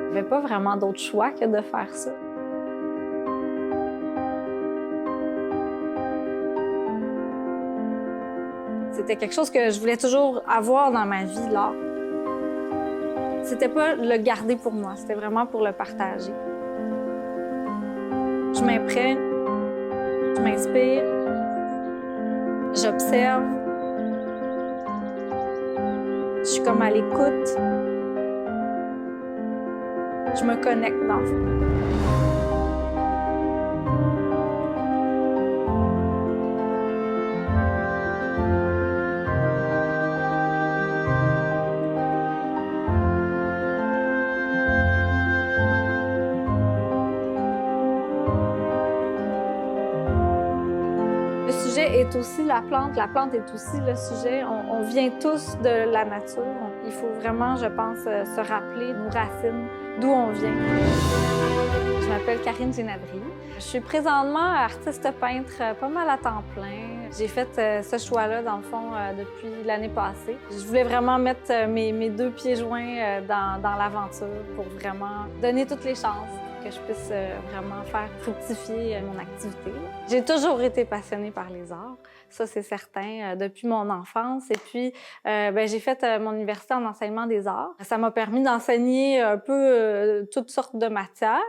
Il n'y avait pas vraiment d'autre choix que de faire ça. C'était quelque chose que je voulais toujours avoir dans ma vie, l'art. C'était pas le garder pour moi, c'était vraiment pour le partager. Je m'imprègne, je m'inspire, j'observe, je suis comme à l'écoute, je me connecte dans le fond. Le sujet est aussi la plante est aussi le sujet. On vient tous de la nature. Il faut vraiment, je pense, se rappeler nos racines, d'où on vient. Je m'appelle Karine Génadry. Je suis présentement artiste peintre pas mal à temps plein. J'ai fait ce choix-là, dans le fond, depuis l'année passée. Je voulais vraiment mettre mes deux pieds joints dans l'aventure pour vraiment donner toutes les chances que je puisse vraiment faire fructifier mon activité. J'ai toujours été passionnée par les arts, ça c'est certain, depuis mon enfance. Et puis, j'ai fait mon université en enseignement des arts. Ça m'a permis d'enseigner un peu toutes sortes de matières.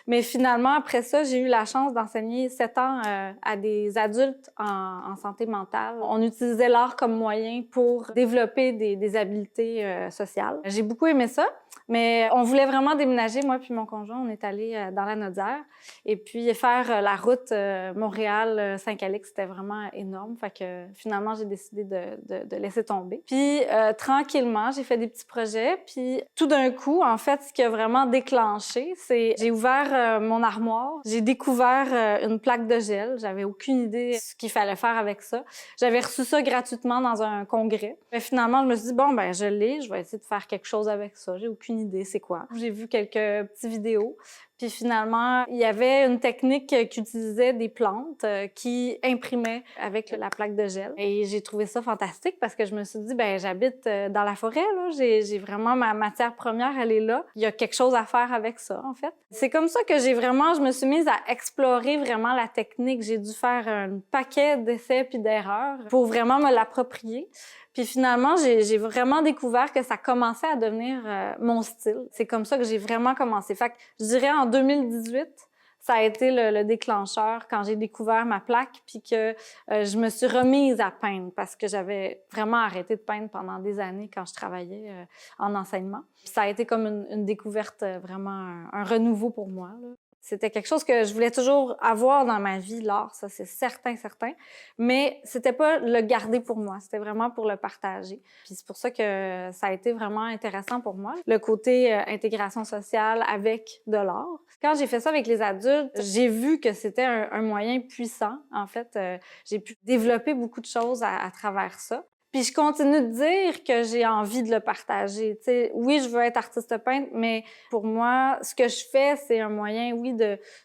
Mais finalement, après ça, j'ai eu la chance d'enseigner 7 ans à des adultes en santé mentale. On utilisait l'art comme moyen pour développer des habiletés sociales. J'ai beaucoup aimé ça. Mais on voulait vraiment déménager, moi puis mon conjoint, on est allé dans la Nodière. Et puis faire la route Montréal-Saint-Calix, c'était vraiment énorme. Fait que finalement, j'ai décidé de laisser tomber. Puis tranquillement, j'ai fait des petits projets. Puis tout d'un coup, en fait, ce qui a vraiment déclenché, c'est j'ai ouvert mon armoire. J'ai découvert une plaque de gel. J'avais aucune idée ce qu'il fallait faire avec ça. J'avais reçu ça gratuitement dans un congrès. Mais finalement, je me suis dit, bon, ben je l'ai, je vais essayer de faire quelque chose avec ça. J'ai aucune idée c'est quoi. J'ai vu quelques petites vidéos. Puis finalement, il y avait une technique qui utilisait des plantes qui imprimaient avec la plaque de gel. Et j'ai trouvé ça fantastique parce que je me suis dit, ben j'habite dans la forêt, là. J'ai vraiment ma matière première, elle est là. Il y a quelque chose à faire avec ça, en fait. C'est comme ça que je me suis mise à explorer vraiment la technique. J'ai dû faire un paquet d'essais puis d'erreurs pour vraiment me l'approprier. Puis finalement, j'ai vraiment découvert que ça commençait à devenir mon style. C'est comme ça que j'ai vraiment commencé. Fait que je dirais en 2018, ça a été le déclencheur quand j'ai découvert ma plaque puis que je me suis remise à peindre parce que j'avais vraiment arrêté de peindre pendant des années quand je travaillais en enseignement. Puis ça a été comme une découverte, vraiment un renouveau pour moi, là. C'était quelque chose que je voulais toujours avoir dans ma vie, l'art, ça c'est certain, certain. Mais c'était pas le garder pour moi, c'était vraiment pour le partager. Puis c'est pour ça que ça a été vraiment intéressant pour moi, le côté intégration sociale avec de l'art. Quand j'ai fait ça avec les adultes, j'ai vu que c'était un moyen puissant. En fait, j'ai pu développer beaucoup de choses à travers ça. Puis je continue de dire que j'ai envie de le partager. Tu sais, oui, je veux être artiste peintre, mais pour moi, ce que je fais, c'est un moyen, oui,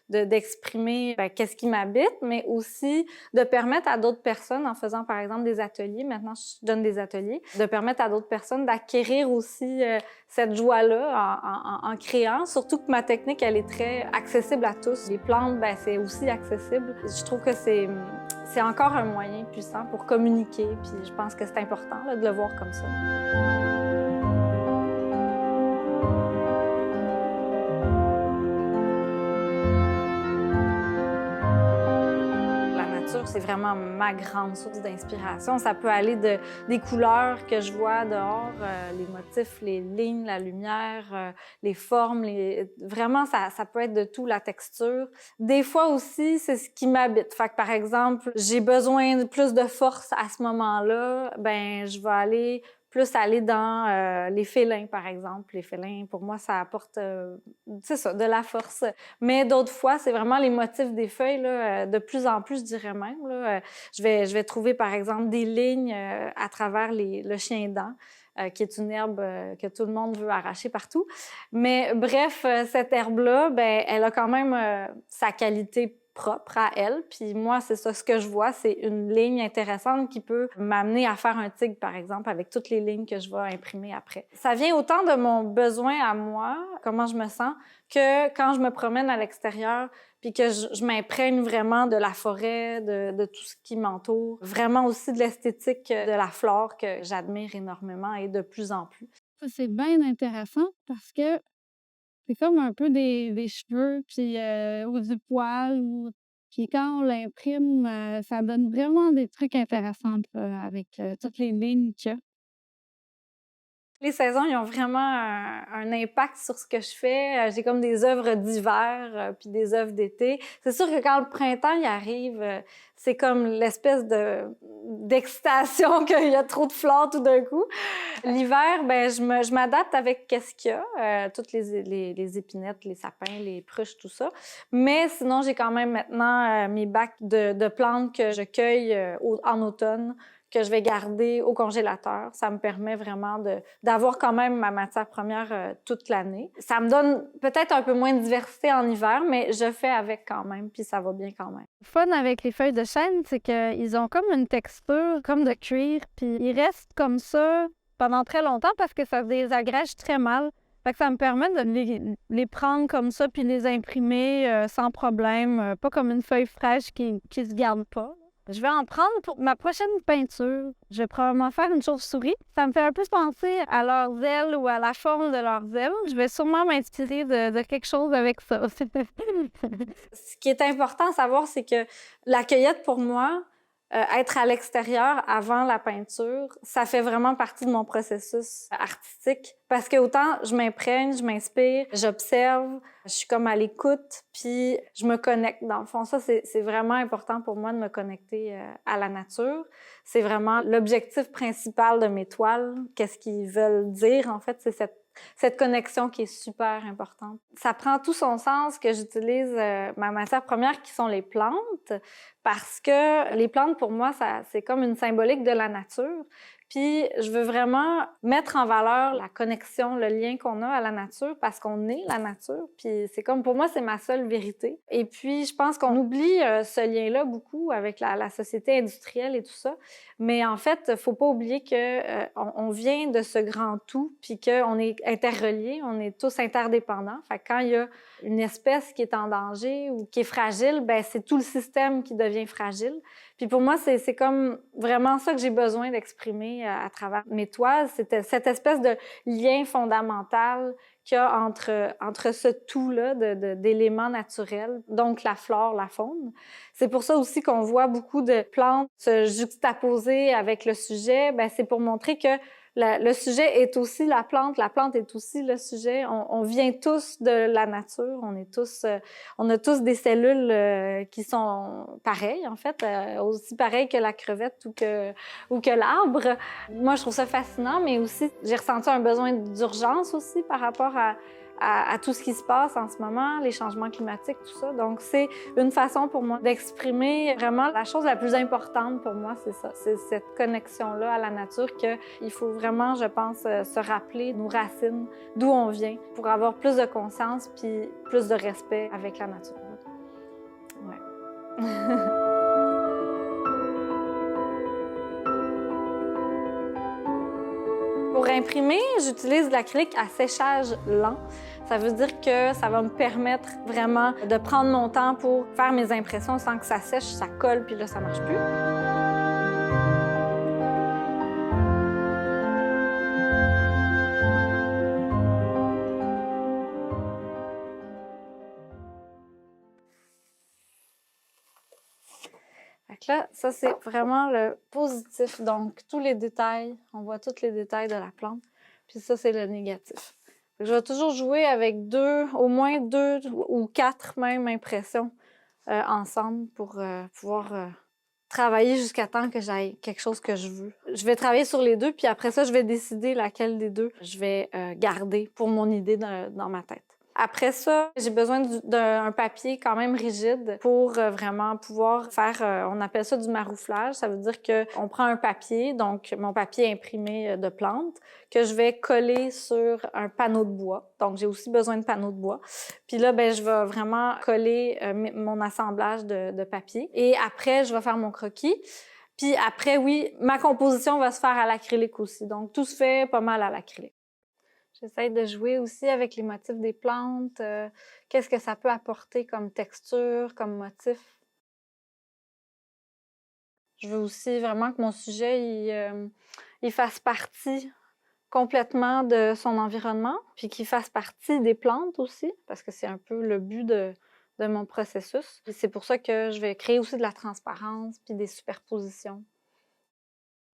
d'exprimer qu'est-ce qui m'habite, mais aussi de permettre à d'autres personnes, en faisant par exemple des ateliers, maintenant je donne des ateliers, de permettre à d'autres personnes d'acquérir aussi cette joie-là en créant. Surtout que ma technique, elle est très accessible à tous. Les plantes, c'est aussi accessible. Je trouve que c'est encore un moyen puissant pour communiquer, puis je pense que c'est important là, de le voir comme ça. La nature, c'est vraiment ma grande source d'inspiration. Ça peut aller des couleurs que je vois dehors, les motifs, les lignes, la lumière, les formes. Vraiment, ça peut être de tout, la texture. Des fois aussi, c'est ce qui m'habite. Fait que, par exemple, j'ai besoin de plus de force à ce moment-là, je vais plus aller dans les félins, par exemple. Les félins, pour moi, ça apporte, c'est ça, de la force. Mais d'autres fois, c'est vraiment les motifs des feuilles, là, de plus en plus, je dirais même. Là, je vais trouver, par exemple, des lignes à travers le chien-dent, qui est une herbe que tout le monde veut arracher partout. Mais bref, cette herbe-là, elle a quand même sa qualité propre à elle. Puis moi, c'est ça, ce que je vois, c'est une ligne intéressante qui peut m'amener à faire un tigre, par exemple, avec toutes les lignes que je vais imprimer après. Ça vient autant de mon besoin à moi, comment je me sens, que quand je me promène à l'extérieur, puis que je m'imprègne vraiment de la forêt, de tout ce qui m'entoure. Vraiment aussi de l'esthétique de la flore que j'admire énormément et de plus en plus. Ça, c'est bien intéressant parce que c'est comme un peu des cheveux puis ou du poil ou puis quand on l'imprime, ça donne vraiment des trucs intéressants, avec, toutes les lignes qu'il y a. Les saisons, ils ont vraiment un impact sur ce que je fais. J'ai comme des œuvres d'hiver, puis des œuvres d'été. C'est sûr que quand le printemps il arrive, c'est comme l'espèce d'excitation qu'il y a trop de fleurs tout d'un coup. L'hiver, ben je m'adapte avec qu'est-ce qu'il y a, toutes les épinettes, les sapins, les pruches, tout ça. Mais sinon, j'ai quand même maintenant mes bacs de plantes que je cueille en automne, que je vais garder au congélateur. Ça me permet vraiment d'avoir quand même ma matière première toute l'année. Ça me donne peut-être un peu moins de diversité en hiver, mais je fais avec quand même, puis ça va bien quand même. Le fun avec les feuilles de chêne, c'est qu'ils ont comme une texture comme de cuir, puis ils restent comme ça pendant très longtemps parce que ça se désagrège très mal. Fait que ça me permet de les prendre comme ça puis les imprimer sans problème, pas comme une feuille fraîche qui se garde pas. Je vais en prendre pour ma prochaine peinture. Je vais probablement faire une chauve-souris. Ça me fait un peu penser à leurs ailes ou à la forme de leurs ailes. Je vais sûrement m'inspirer de quelque chose avec ça. Ce qui est important à savoir, c'est que la cueillette, pour moi, être à l'extérieur avant la peinture, ça fait vraiment partie de mon processus artistique. Parce que autant je m'imprègne, je m'inspire, j'observe, je suis comme à l'écoute, puis je me connecte. Dans le fond, ça, c'est vraiment important pour moi de me connecter à la nature. C'est vraiment l'objectif principal de mes toiles. Qu'est-ce qu'ils veulent dire, en fait, c'est cette connexion qui est super importante. Ça prend tout son sens que j'utilise ma matière première qui sont les plantes parce que les plantes, pour moi, c'est comme une symbolique de la nature. Puis je veux vraiment mettre en valeur la connexion, le lien qu'on a à la nature parce qu'on est la nature. Puis c'est comme, pour moi, c'est ma seule vérité. Et puis je pense qu'on oublie ce lien-là beaucoup avec la société industrielle et tout ça. Mais en fait, faut pas oublier que on vient de ce grand tout, puis qu'on est interreliés, on est tous interdépendants. Fait que quand il y a une espèce qui est en danger ou qui est fragile, ben c'est tout le système qui devient fragile. Puis pour moi, c'est comme vraiment ça que j'ai besoin d'exprimer à travers mes toiles, c'était cette espèce de lien fondamental qu'il y a entre ce tout-là d'éléments naturels, donc la flore, la faune. C'est pour ça aussi qu'on voit beaucoup de plantes se juxtaposer avec le sujet. Ben, c'est pour montrer que le sujet est aussi la plante est aussi le sujet. On vient tous de la nature, on a tous des cellules qui sont pareilles, en fait, aussi pareilles que la crevette ou que l'arbre. Moi, je trouve ça fascinant, mais aussi, j'ai ressenti un besoin d'urgence aussi par rapport à tout ce qui se passe en ce moment, les changements climatiques, tout ça. Donc, c'est une façon pour moi d'exprimer vraiment la chose la plus importante pour moi, c'est ça. C'est cette connexion-là à la nature qu'il faut vraiment, je pense, se rappeler nos racines, d'où on vient, pour avoir plus de conscience puis plus de respect avec la nature. Ouais. Pour imprimer, j'utilise de l'acrylique à séchage lent. Ça veut dire que ça va me permettre vraiment de prendre mon temps pour faire mes impressions sans que ça sèche, ça colle, puis là, ça marche plus. Fait que là, ça, c'est vraiment le positif. Donc, tous les détails, on voit tous les détails de la plante. Puis ça, c'est le négatif. Fait que je vais toujours jouer avec au moins deux ou quatre même impressions ensemble pour pouvoir travailler jusqu'à temps que j'aille quelque chose que je veux. Je vais travailler sur les deux, puis après ça, je vais décider laquelle des deux je vais garder pour mon idée dans ma tête. Après ça, j'ai besoin d'un papier quand même rigide pour vraiment pouvoir faire, on appelle ça du marouflage. Ça veut dire qu'on prend un papier, donc mon papier imprimé de plantes, que je vais coller sur un panneau de bois. Donc, j'ai aussi besoin de panneaux de bois. Puis là, ben, je vais vraiment coller mon assemblage de papier. Et après, je vais faire mon croquis. Puis après, oui, ma composition va se faire à l'acrylique aussi. Donc, tout se fait pas mal à l'acrylique. J'essaie de jouer aussi avec les motifs des plantes. Qu'est-ce que ça peut apporter comme texture, comme motif? Je veux aussi vraiment que mon sujet, il fasse partie complètement de son environnement, puis qu'il fasse partie des plantes aussi, parce que c'est un peu le but de mon processus. C'est pour ça que je vais créer aussi de la transparence, puis des superpositions.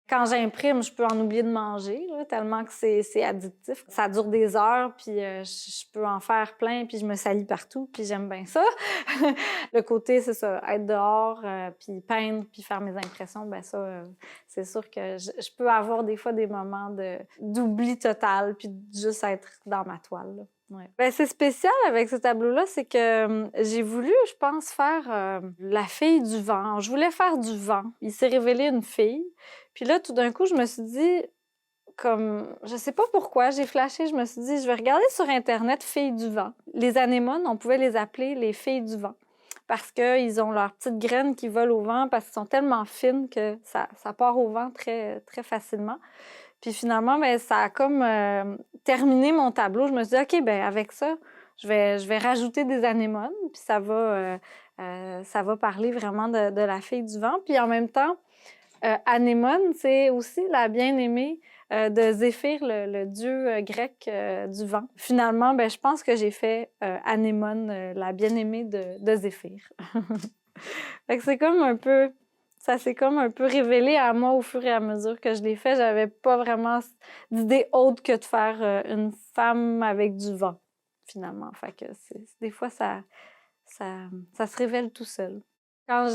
Quand j'imprime, je peux en oublier de manger, là, tellement que c'est addictif. Ça dure des heures, puis je peux en faire plein, puis je me salis partout, puis j'aime bien ça. Le côté, c'est ça, être dehors, puis peindre, puis faire mes impressions, ben ça, c'est sûr que je peux avoir des fois des moments d'oubli total, puis juste être dans ma toile, là. Ouais. Ben, c'est spécial avec ce tableau-là, c'est que j'ai voulu, je pense, faire la fille du vent. Je voulais faire du vent. Il s'est révélé une fille. Puis là, tout d'un coup, je me suis dit, comme, je sais pas pourquoi, j'ai flashé, je me suis dit, je vais regarder sur Internet filles du vent. Les anémones, on pouvait les appeler les filles du vent parce qu'ils ont leurs petites graines qui volent au vent parce qu'elles sont tellement fines que ça part au vent très, très facilement. Puis finalement, ben, ça a comme terminé mon tableau. Je me suis dit, OK, ben avec ça, je vais rajouter des anémones, puis ça va parler vraiment de la fille du vent. Puis en même temps, Anémone, c'est aussi la bien-aimée de Zéphyr, le dieu grec du vent. Finalement, ben, je pense que j'ai fait Anémone, la bien-aimée de Zéphyr. Fait que c'est comme un peu... Ça s'est comme un peu révélé à moi au fur et à mesure que je l'ai fait. J'avais pas vraiment d'idée autre que de faire une femme avec du vent, finalement. Fait que des fois, ça se révèle tout seul. Quand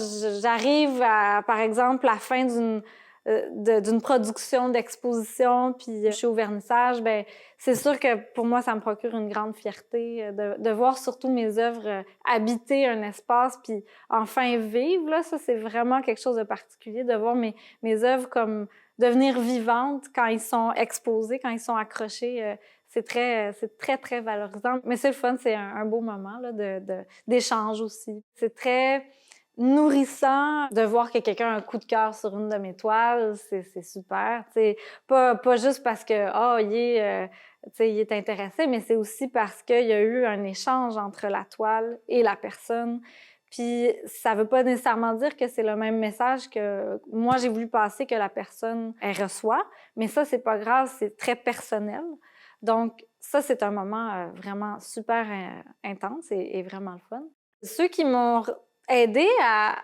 j'arrive à, par exemple, la fin d'une production d'exposition, puis je suis au vernissage, ben c'est sûr que pour moi, ça me procure une grande fierté de voir surtout mes œuvres habiter un espace, puis enfin vivre. Là, ça, c'est vraiment quelque chose de particulier, de voir mes œuvres comme devenir vivantes quand ils sont exposés, quand ils sont accrochés. C'est très, très valorisant. Mais c'est le fun, c'est un beau moment là, d'échange aussi. C'est très nourrissant de voir que quelqu'un a un coup de cœur sur une de mes toiles, c'est super. T'sais, pas juste parce que il est intéressé, mais c'est aussi parce qu'il y a eu un échange entre la toile et la personne. Puis ça veut pas nécessairement dire que c'est le même message que moi j'ai voulu passer que la personne elle reçoit, mais ça c'est pas grave, c'est très personnel. Donc ça c'est un moment vraiment super intense et vraiment le fun. Ceux qui m'ont aidé à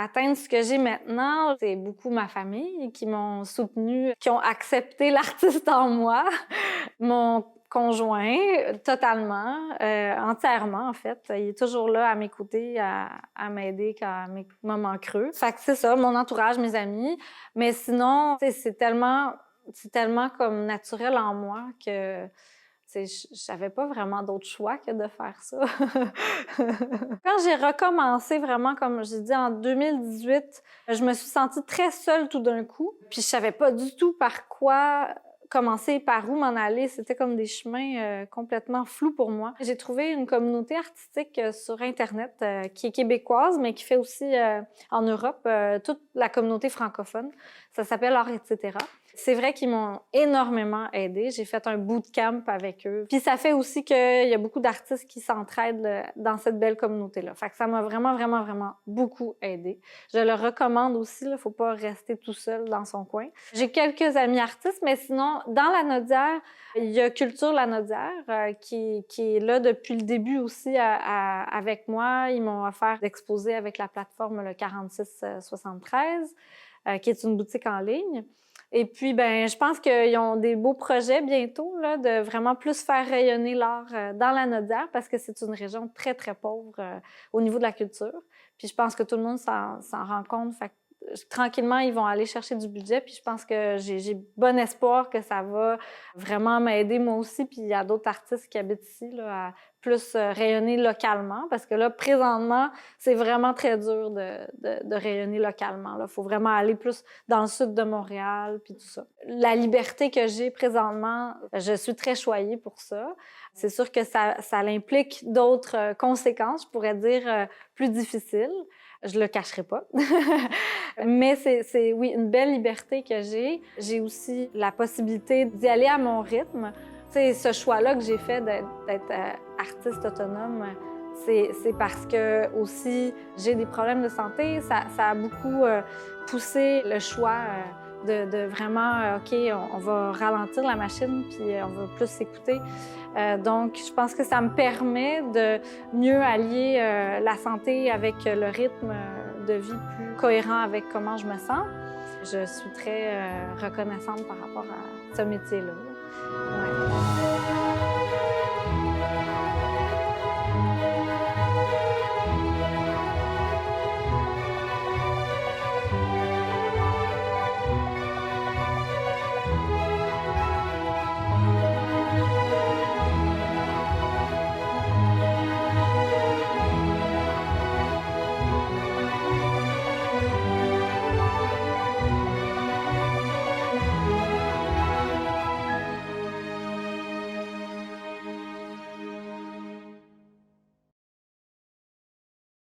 atteindre ce que j'ai maintenant, c'est beaucoup ma famille qui m'ont soutenue, qui ont accepté l'artiste en moi, mon conjoint, totalement, entièrement en fait. Il est toujours là à m'écouter, à m'aider à mes moments creux. Fait que c'est ça, mon entourage, mes amis. Mais sinon, c'est tellement comme naturel en moi que j'avais pas vraiment d'autre choix que de faire ça. Quand j'ai recommencé vraiment, comme j'ai dit, en 2018, je me suis sentie très seule tout d'un coup. Puis je savais pas du tout par quoi commencer, par où m'en aller. C'était comme des chemins complètement flous pour moi. J'ai trouvé une communauté artistique sur Internet qui est québécoise, mais qui fait aussi en Europe toute la communauté francophone. Ça s'appelle Art Etc. C'est vrai qu'ils m'ont énormément aidée. J'ai fait un bootcamp avec eux. Puis ça fait aussi qu'il y a beaucoup d'artistes qui s'entraident dans cette belle communauté-là. Fait que ça m'a vraiment, vraiment, vraiment beaucoup aidée. Je le recommande aussi, il ne faut pas rester tout seul dans son coin. J'ai quelques amis artistes, mais sinon, dans la Nodière, il y a Culture La Nodière qui est là depuis le début aussi avec moi. Ils m'ont offert d'exposer avec la plateforme le 4673, qui est une boutique en ligne. Et puis, ben, je pense qu'ils ont des beaux projets bientôt, là, de vraiment plus faire rayonner l'art dans la Nodière parce que c'est une région très, très pauvre au niveau de la culture. Puis je pense que tout le monde s'en rend compte. Fait que tranquillement, ils vont aller chercher du budget, puis je pense que j'ai bon espoir que ça va vraiment m'aider moi aussi, puis il y a d'autres artistes qui habitent ici, là, à plus rayonner localement, parce que là, présentement, c'est vraiment très dur de rayonner localement. Il faut vraiment aller plus dans le sud de Montréal, puis tout ça. La liberté que j'ai présentement, je suis très choyée pour ça. C'est sûr que ça implique d'autres conséquences, je pourrais dire, plus difficiles. Je le cacherai pas. Mais c'est, oui, une belle liberté que j'ai. J'ai aussi la possibilité d'y aller à mon rythme. Tu sais, ce choix-là que j'ai fait d'être artiste autonome, c'est parce que aussi j'ai des problèmes de santé. Ça a beaucoup poussé le choix de vraiment, OK, on va ralentir la machine puis on va plus s'écouter. Donc, je pense que ça me permet de mieux allier la santé avec le rythme de vie plus cohérent avec comment je me sens. Je suis très reconnaissante par rapport à ce métier-là. Ouais.